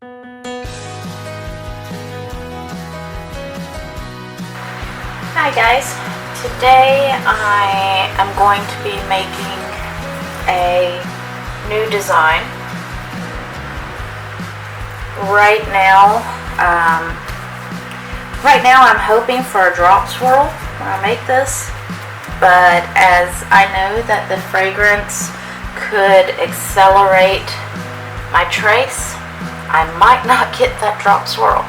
Hi guys, today I am going to be making a new design. Right now I'm hoping for a drop swirl when I make this, but as I know that the fragrance could accelerate my trace, I might not get that drop swirl,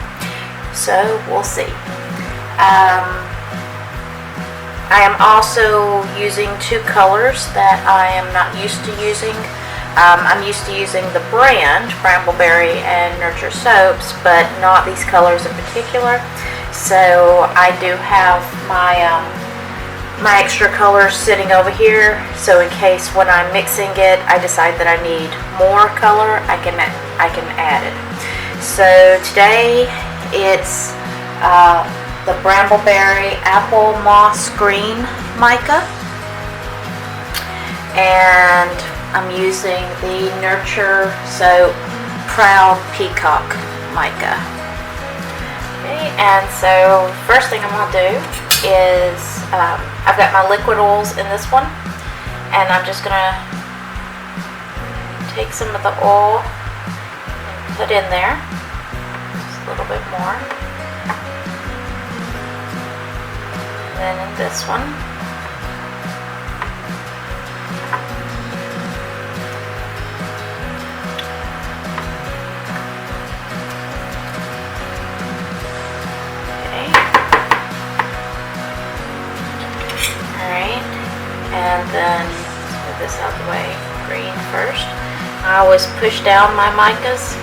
so we'll see. I am also using two colors that I am not used to using. I'm used to using the brand Brambleberry and Nurture soaps, but not these colors in particular. So I do have my my extra colors sitting over here. So in case when I'm mixing it, I decide that I need more color, I can add it. So today it's the Brambleberry Apple Moss Green mica, and I'm using the Nurture Soap Proud Peacock mica. Okay, and so first thing I'm going to do is I've got my liquid oils in this one, and I'm just going to take some of the oil and put in there, just a little bit more. Then in this one, okay, alright, and then let's move this out of the way. Green first. I always push down my micas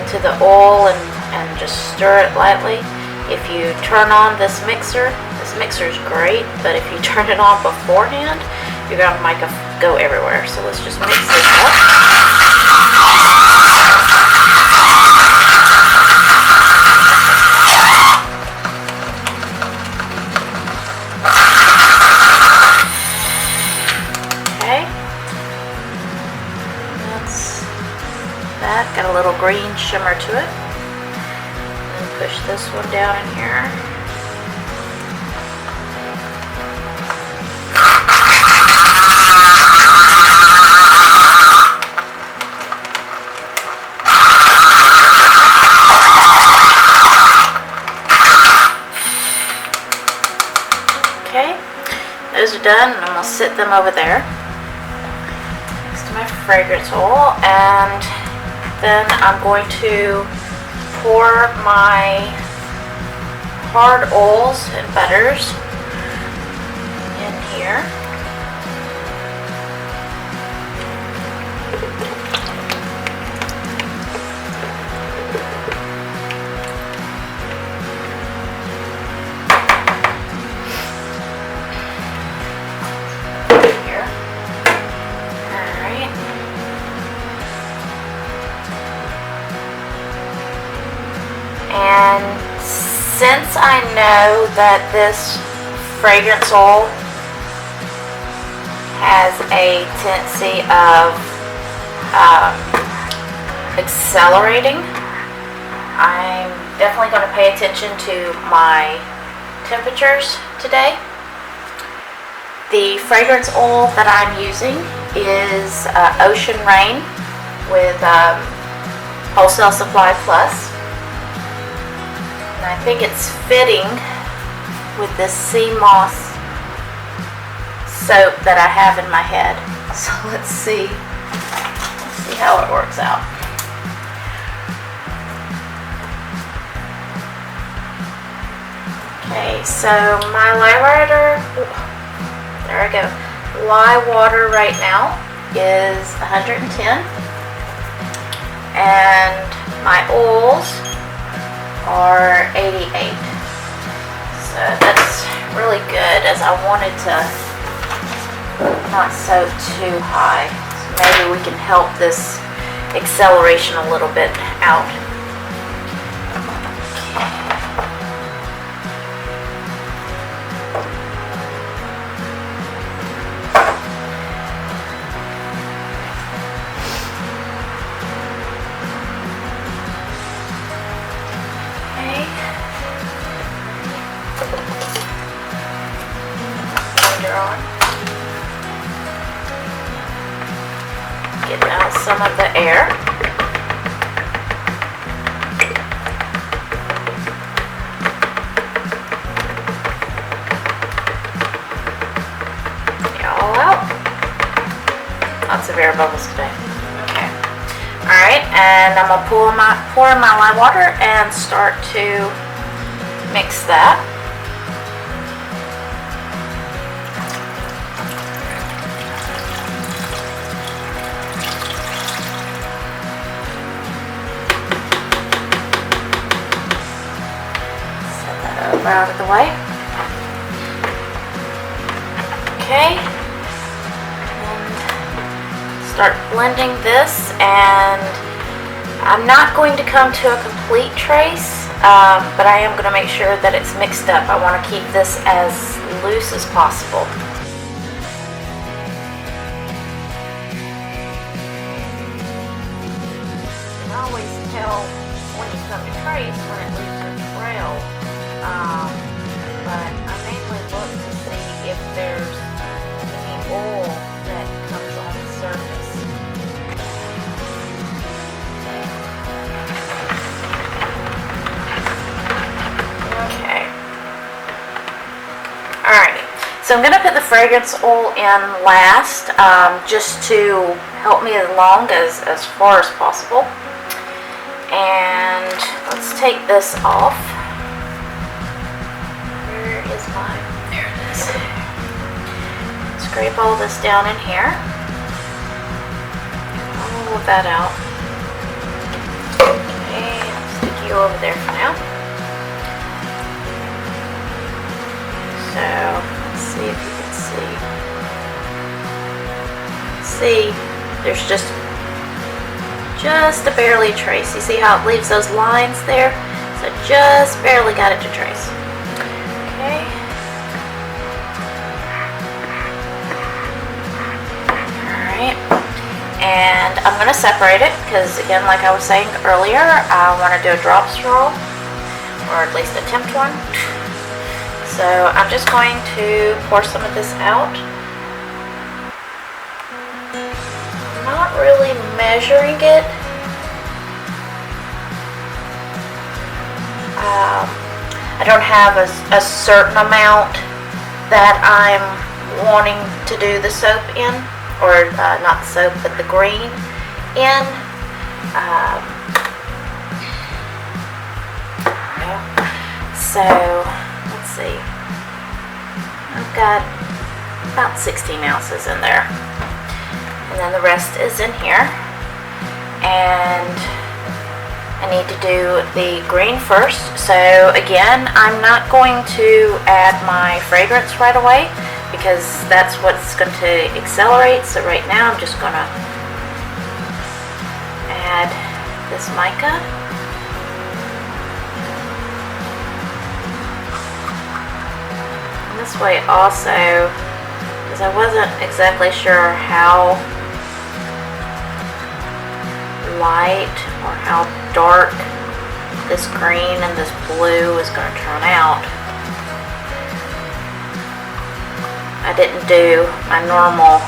into the oil and just stir it lightly. If you turn on this mixer is great, but if you turn it on beforehand, you're going to make it go everywhere. So let's just mix this up. Okay, that's that. Got a little green shimmer to it. And push this one down in here. Those are done, and I'm going to sit them over there next to my fragrance oil, and then I'm going to pour my hard oils and butters in here. And since I know that this fragrance oil has a tendency of accelerating, I'm definitely going to pay attention to my temperatures today. The fragrance oil that I'm using is Ocean Rain with Wholesale Supply Plus. And I think it's fitting with this sea moss soap that I have in my head. So let's see how it works out. Okay, so my lye water, there I go. Lye water right now is 110, and my oils are 88. So that's really good, as I wanted to not soak too high. So maybe we can help this acceleration a little bit out. air. All out. Lots of air bubbles today. Okay. Alright, and I'm going to pour in my lime water and start to mix that. Set that over out of the way. Okay. Start blending this, and I'm not going to come to a complete trace, but I am going to make sure that it's mixed up. I want to keep this as loose as possible. You can always tell when you come to trace when it leaves a trail, but I mainly look to see if there's any oil that comes on the surface. Okay. Alright, so I'm going to put the fragrance oil in last, just to help me along as far as possible. And let's take this off. Where is mine? There it is. Scrape all this down in here. All of that out. Okay, I'll stick you over there for now. So, let's see if you can see. See, there's just a barely trace. You see how it leaves those lines there? So just barely got it to trace. Okay. Alright. And I'm going to separate it because, again, like I was saying earlier, I want to do a drop swirl, or at least attempt one. So I'm just going to pour some of this out. I'm not really measuring it. I don't have a certain amount that I'm wanting to do the soap in, or not the soap, but the green in. So let's see. I've got about 16 ounces in there, and then the rest is in here. And I need to do the green first. So again, I'm not going to add my fragrance right away because that's what's going to accelerate. So right now I'm just going to add this mica. And this way also, because I wasn't exactly sure how light or how dark this green and this blue is going to turn out. I didn't do my normal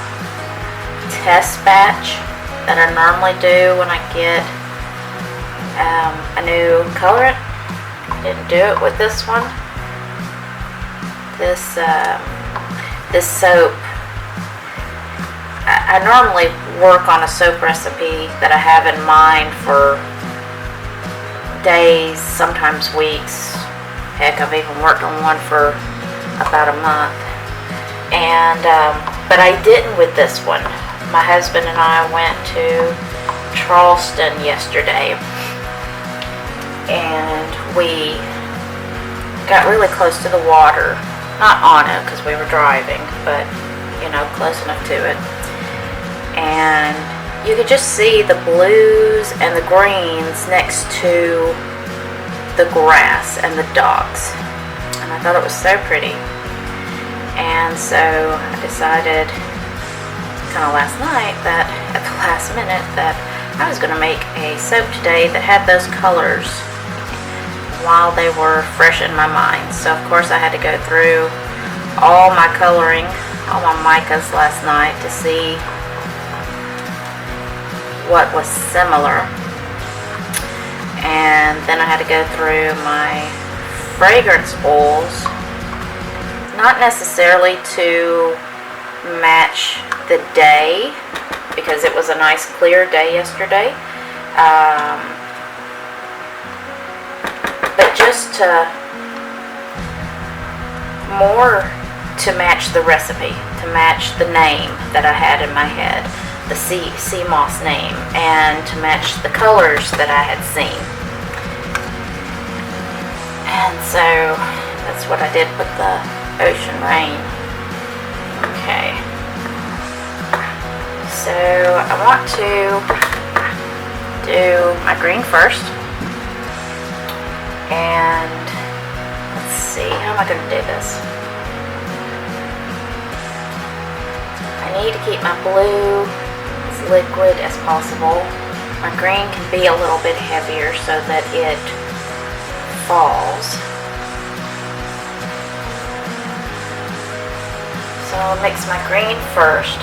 test batch that I normally do when I get a new colorant. Didn't do it with this one. This soap, I normally work on a soap recipe that I have in mind for days, sometimes weeks. Heck, I've even worked on one for about a month. And but I didn't with this one. My husband and I went to Charleston yesterday, and we got really close to the water. Not on it because we were driving, but you know, close enough to it. And you could just see the blues and the greens next to the grass and the docks, and I thought it was so pretty. And so I decided kind of last night that at the last minute that I was going to make a soap today that had those colors while they were fresh in my mind. So of course I had to go through all my coloring, all my micas last night to see what was similar. And then I had to go through my fragrance oils, not necessarily to match the day, because it was a nice clear day yesterday, but just to more to match the recipe, to match the name that I had in my head, the sea moss name, and to match the colors that I had seen. And so that's what I did with the ocean rain. Okay, so I want to do my green first, and let's see, how am I going to do this? I need to keep my blue as liquid as possible. My green can be a little bit heavier so that it falls. So I'll mix my green first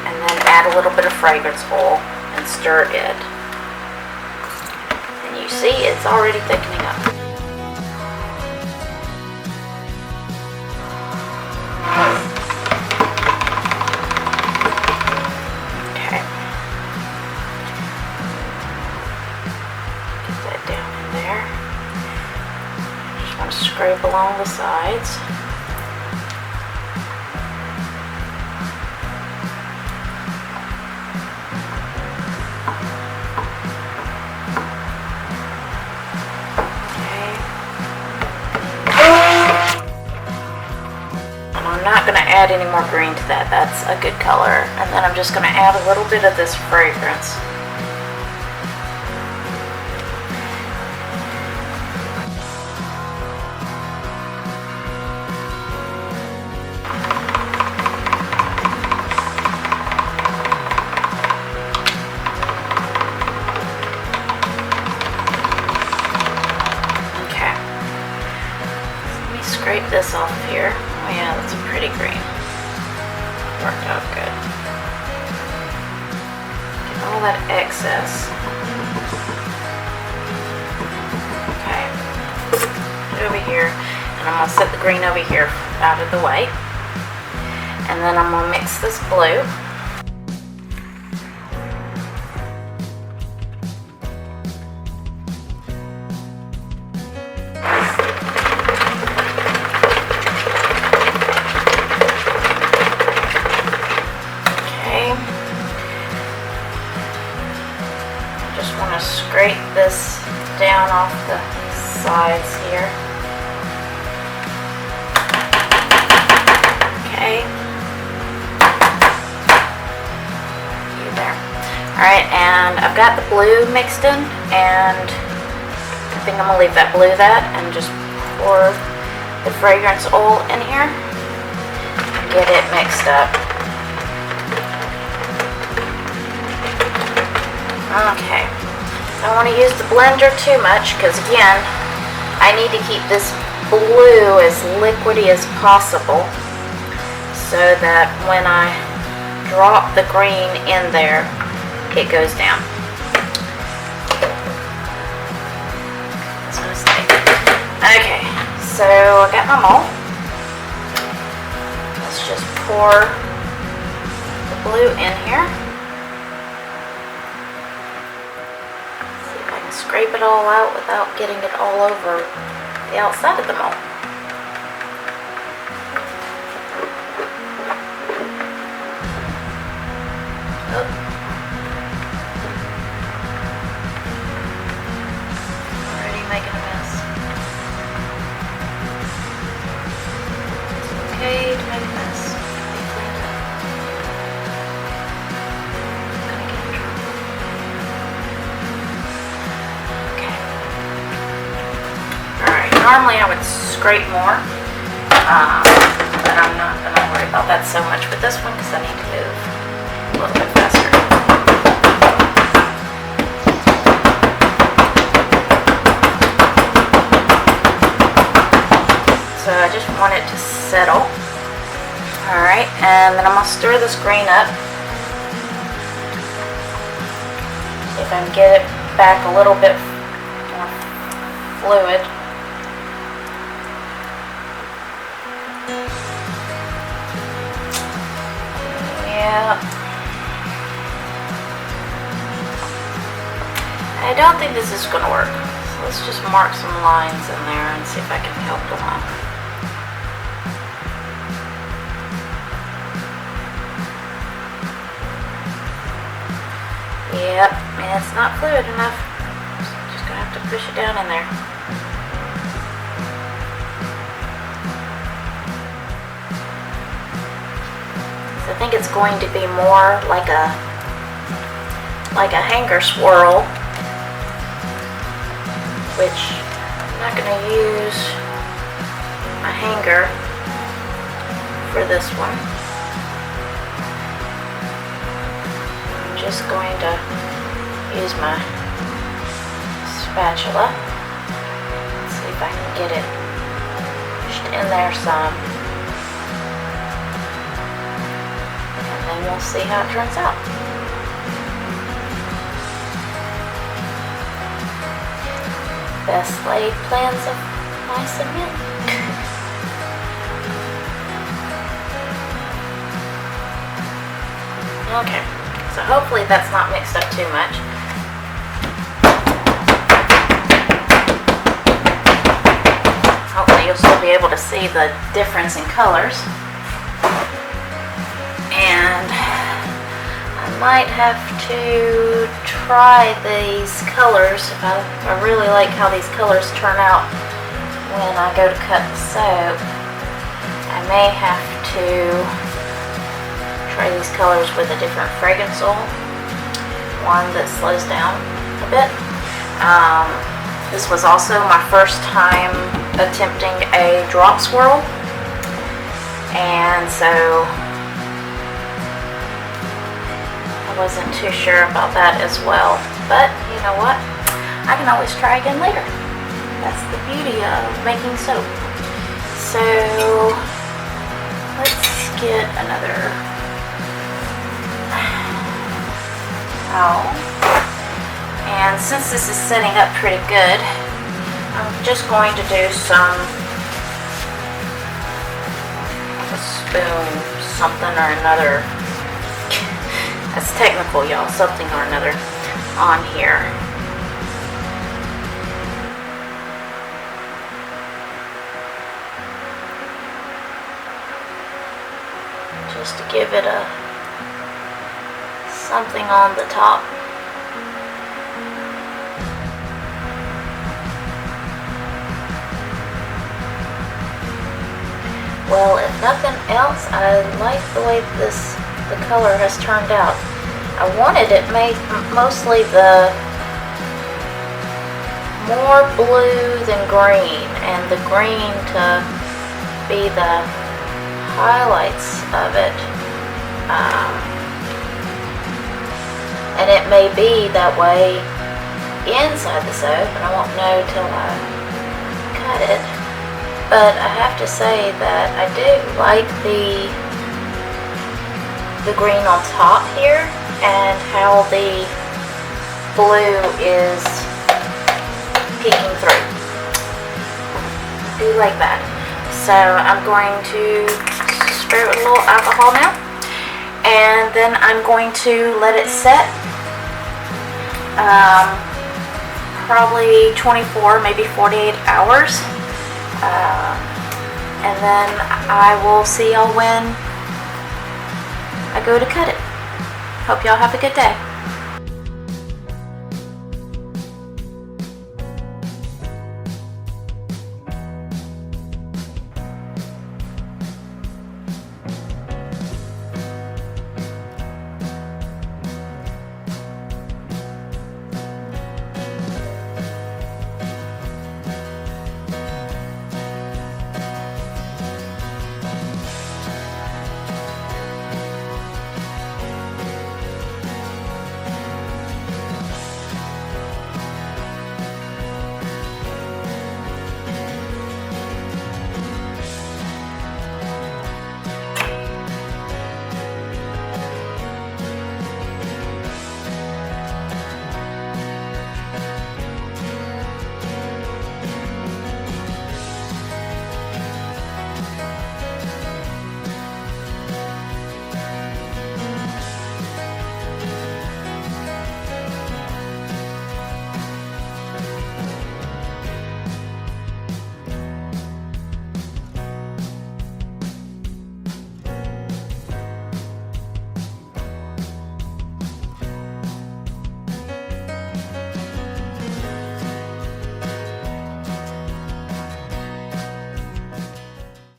and then add a little bit of fragrance oil and stir it. And you see it's already thickening up. Scrape along the sides. Okay. And I'm not going to add any more green to that. That's a good color. And then I'm just going to add a little bit of this fragrance. Scrape this off of here. Oh yeah, that's a pretty green. Worked out good. Get all that excess. Okay. Put it over here. And I'm going to set the green over here out of the way. And then I'm going to mix this blue. Scrape this down off the sides here. Okay. There. Alright, and I've got the blue mixed in, and I think I'm going to leave that blue and just pour the fragrance oil in here and get it mixed up. Okay. I don't want to use the blender too much because, again, I need to keep this blue as liquidy as possible so that when I drop the green in there, it goes down. Okay, so I got my mold. Let's just pour the blue in here. Scrape it all out without getting it all over the outside of the mold. Oh. Already making a mess. It's okay to make a mess. Be cleaned up. I'm gonna get in trouble. Normally I would scrape more, but I'm not going to worry about that so much with this one because I need to move a little bit faster. So I just want it to settle. Alright, and then I'm going to stir this green up. if I can get it back a little bit more fluid. Yeah. I don't think this is going to work. So let's just mark some lines in there and see if I can help along. Yep, and it's not fluid enough. Just going to have to push it down in there. So I think it's going to be more like a hanger swirl, which I'm not going to use my hanger for this one. I'm just going to use my spatula. Let's see if I can get it pushed in there some. And then we'll see how it turns out. Best laid plans of mice and men. Okay, so hopefully that's not mixed up too much. Hopefully you'll still be able to see the difference in colors. And I might have to try these colors. If I really like how these colors turn out when I go to cut the soap, I may have to try these colors with a different fragrance oil, one that slows down a bit. This was also my first time attempting a drop swirl, and so wasn't too sure about that as well, but you know what, I can always try again later. That's the beauty of making soap. So let's get another towel, and since this is setting up pretty good, I'm just going to do some spoon something or another. That's technical, y'all. Something or another on here. Just to give it a something on the top. Well, if nothing else, I like the way the color has turned out. I wanted it made mostly the more blue than green, and the green to be the highlights of it. And it may be that way inside the soap, and I won't know till I cut it. But I have to say that I do like the green on top here, and how the blue is peeking through. I do like that. So I'm going to spray it with a little alcohol now, and then I'm going to let it set probably 24, maybe 48 hours, and then I will see y'all when I go to cut it. Hope y'all have a good day.